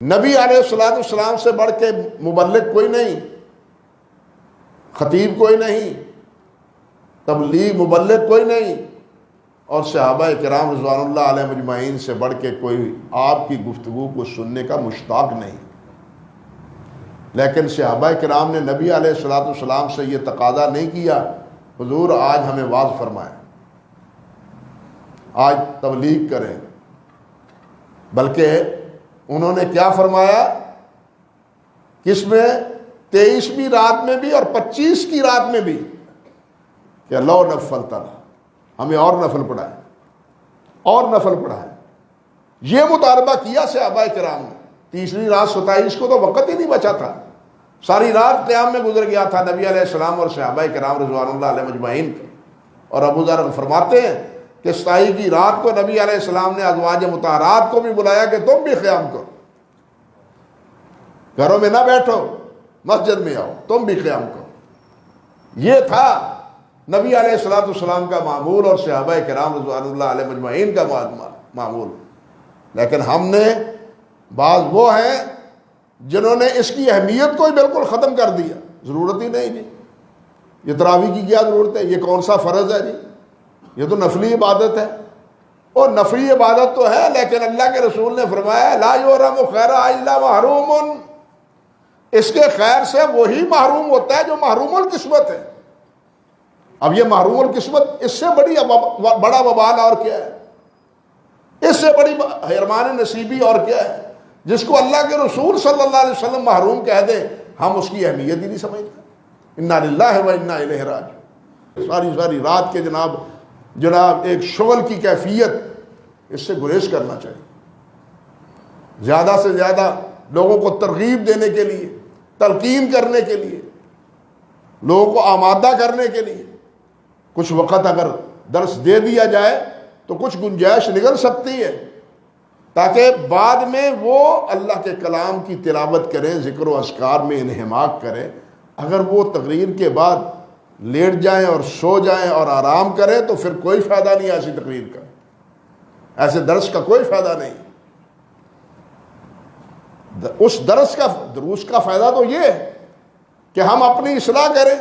نبی علیہ السلام سے بڑھ کے مبلغ کوئی نہیں، خطیب کوئی نہیں، تبلیغ مبلغ کوئی نہیں، اور صحابہ کرام رضوان اللہ علیہ مجمعین سے بڑھ کے کوئی آپ کی گفتگو کو سننے کا مشتاق نہیں۔ لیکن صحابہ کرام نے نبی علیہ السلام سے یہ تقاضا نہیں کیا حضور آج ہمیں واعظ فرمائیں، آج تبلیغ کریں، بلکہ انہوں نے کیا فرمایا؟ کس میں؟ 23ویں رات میں بھی اور 25 کی رات میں بھی کہ لو نفل تلا، ہمیں اور نفل پڑھائیں، اور نفل پڑھائیں۔ یہ مطالبہ کیا صحابہ کرام نے۔ تیسری رات 27 کو تو وقت ہی نہیں بچا تھا، ساری رات قیام میں گزر گیا تھا نبی علیہ السلام اور صحابہ کرام رضوان اللہ علیہ مجمعین کا۔ اور ابو ذر فرماتے ہیں کہ 27 کی رات کو نبی علیہ السلام نے ازواج مطہرات کو بھی بلایا کہ تم بھی قیام کرو، گھروں میں نہ بیٹھو، مسجد میں آؤ، تم بھی قیام کرو۔ یہ تھا نبی علیہ السلام کا معمول اور صحابہ کرام رضوان اللہ علیہ مجمعین کا معمول۔ لیکن ہم نے بعض وہ ہیں جنہوں نے اس کی اہمیت کو ہی بالکل ختم کر دیا، ضرورت ہی نہیں جی، یہ تراویح کی کیا ضرورت ہے، یہ کون سا فرض ہے جی، یہ تو نفلی عبادت ہے۔ اور نفلی عبادت تو ہے، لیکن اللہ کے رسول نے فرمایا لا یحرم خیر الا محروم، اس کے خیر سے وہی محروم ہوتا ہے جو محروم القسمت ہے۔ اب یہ محروم القسمت، اس سے بڑا وبال اور کیا ہے؟ اس سے بڑی حرمان نصیبی اور کیا ہے؟ جس کو اللہ کے رسول صلی اللہ علیہ وسلم محروم کہہ دیں، ہم اس کی اہمیت ہی نہیں سمجھتے۔ انا للہ و انا الیہ راجعون۔ ساری رات کے جناب ایک شغل کی کیفیت، اس سے گریز کرنا چاہیے۔ زیادہ سے زیادہ لوگوں کو ترغیب دینے کے لیے، تلقین کرنے کے لیے، لوگوں کو آمادہ کرنے کے لیے کچھ وقت اگر درس دے دیا جائے تو کچھ گنجائش نکل سکتی ہے، تاکہ بعد میں وہ اللہ کے کلام کی تلاوت کریں، ذکر و اذکار میں انہماک کریں۔ اگر وہ تقریر کے بعد لیٹ جائیں اور سو جائیں اور آرام کریں تو پھر کوئی فائدہ نہیں ایسی تقریر کا، ایسے درس کا کوئی فائدہ نہیں۔ اس دروس کا فائدہ تو یہ ہے کہ ہم اپنی اصلاح کریں،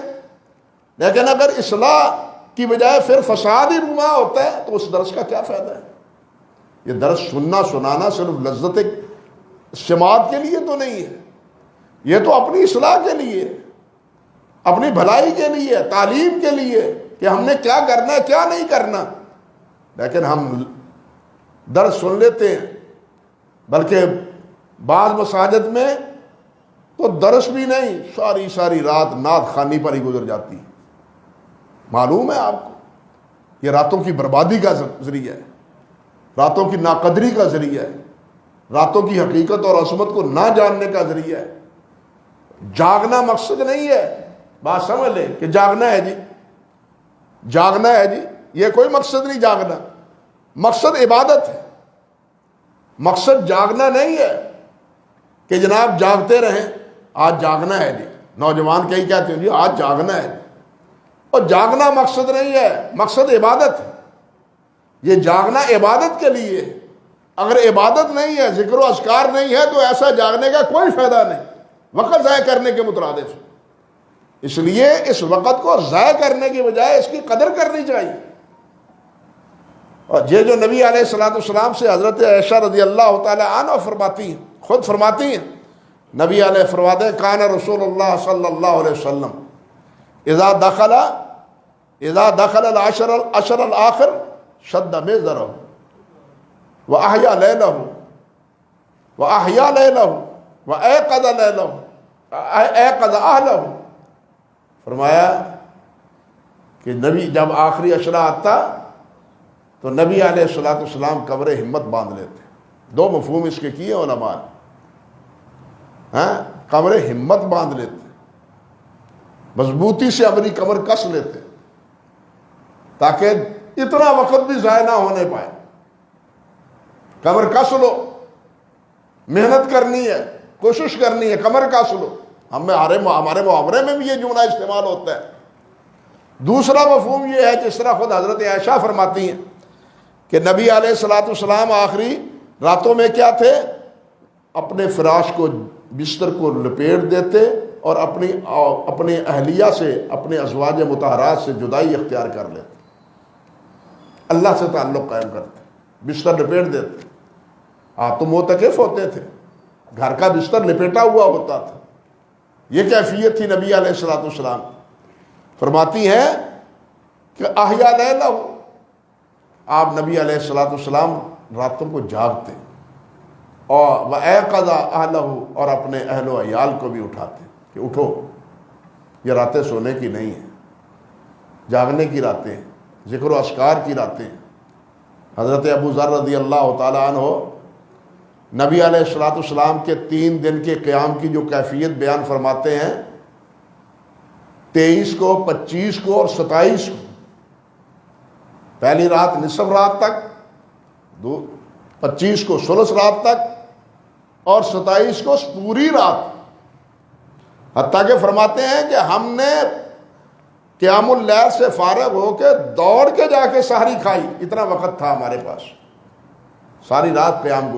لیکن اگر اصلاح کی بجائے پھر فساد ہی رونما ہوتا ہے تو اس درس کا کیا فائدہ ہے؟ یہ درس سننا سنانا صرف لذت سماعت کے لیے تو نہیں ہے، یہ تو اپنی اصلاح کے لیے، اپنی بھلائی کے لیے، تعلیم کے لیے کہ ہم نے کیا کرنا ہے کیا نہیں کرنا۔ لیکن ہم درس سن لیتے ہیں، بلکہ بعض مساجد میں تو درس بھی نہیں، ساری رات نعت خوانی پر ہی گزر جاتی ہے۔ معلوم ہے آپ کو یہ راتوں کی بربادی کا ذریعہ ہے، راتوں کی ناقدری کا ذریعہ ہے، راتوں کی حقیقت اور عظمت کو نہ جاننے کا ذریعہ ہے۔ جاگنا مقصد نہیں ہے، بات سمجھ لیں کہ جاگنا ہے جی، جاگنا ہے جی، یہ کوئی مقصد نہیں جاگنا، مقصد عبادت ہے۔ مقصد جاگنا نہیں ہے کہ جناب جاگتے رہیں، آج جاگنا ہے جی، نوجوان کئی کہتے ہیں جی آج جاگنا ہے، اور جاگنا مقصد نہیں ہے، مقصد عبادت ہے۔ یہ جاگنا عبادت کے لیے، اگر عبادت نہیں ہے، ذکر و اذکار نہیں ہے تو ایسا جاگنے کا کوئی فائدہ نہیں، وقت ضائع کرنے کے مترادف۔ اس لیے اس وقت کو ضائع کرنے کی بجائے اس کی قدر کرنی چاہیے۔ اور یہ جو نبی علیہ السلام سے حضرت عائشہ رضی اللہ تعالی عنہ فرماتی ہیں، خود فرماتی ہیں، نبی علیہ فرماتے ہیں کان رسول اللہ صلی اللہ علیہ وسلم اذا دخل العشر الاخر شد مئزرہ واحیا لیلہ وایقظ اہلہ۔ فرمایا کہ نبی جب آخری عشرہ آتا تو نبی علیہ السلام قبر ہمت باندھ لیتے۔ دو مفہوم اس کے کیے علماء نے، قبر ہمت باندھ لیتے، مضبوطی سے اپنی کمر کس لیتے تاکہ اتنا وقت بھی ضائع نہ ہونے پائے۔ کمر کس لو، محنت کرنی ہے، کوشش کرنی ہے، کمر کس لو۔ ہمارے محاورے میں بھی یہ جملہ استعمال ہوتا ہے۔ دوسرا مفہوم یہ ہے جس طرح خود حضرت عائشہ فرماتی ہیں کہ نبی علیہ السلام آخری راتوں میں کیا تھے؟ اپنے فراش کو بستر کو لپیٹ دیتے اور اپنی اہلیہ سے اپنے ازواج مطہرات سے جدائی اختیار کر لیتے، اللہ سے تعلق قائم کرتے، بستر لپیٹ دیتے۔ آپ تو معتکف ہوتے تھے، گھر کا بستر لپیٹا ہوا ہوتا تھا۔ یہ کیفیت تھی نبی علیہ الصلوۃ والسلام۔ فرماتی ہیں کہ احیا لیلہ، آپ نبی علیہ الصلوۃ والسلام راتوں کو جاگتے، اور وَأَيْقَظَ أَهْلَهُ، اور اپنے اہل و عیال کو بھی اٹھاتے کہ اٹھو، یہ راتیں سونے کی نہیں ہیں، جاگنے کی راتیں ہیں، ذکر و اذکار کی راتیں ہیں۔ حضرت ابو ذر رضی اللہ تعالیٰ عنہ نبی علیہ الصلوۃ والسلام کے 3 دن کے قیام کی جو کیفیت بیان فرماتے ہیں، 23 کو، 25 کو اور 27 کو، پہلی رات نصف رات تک، 25 کو ثلث رات تک، اور 27 کو پوری رات، حتیٰ کہ فرماتے ہیں کہ ہم نے قیام اللیل سے فارغ ہو کے دوڑ کے جا کے سحری کھائی، اتنا وقت تھا ہمارے پاس، ساری رات قیام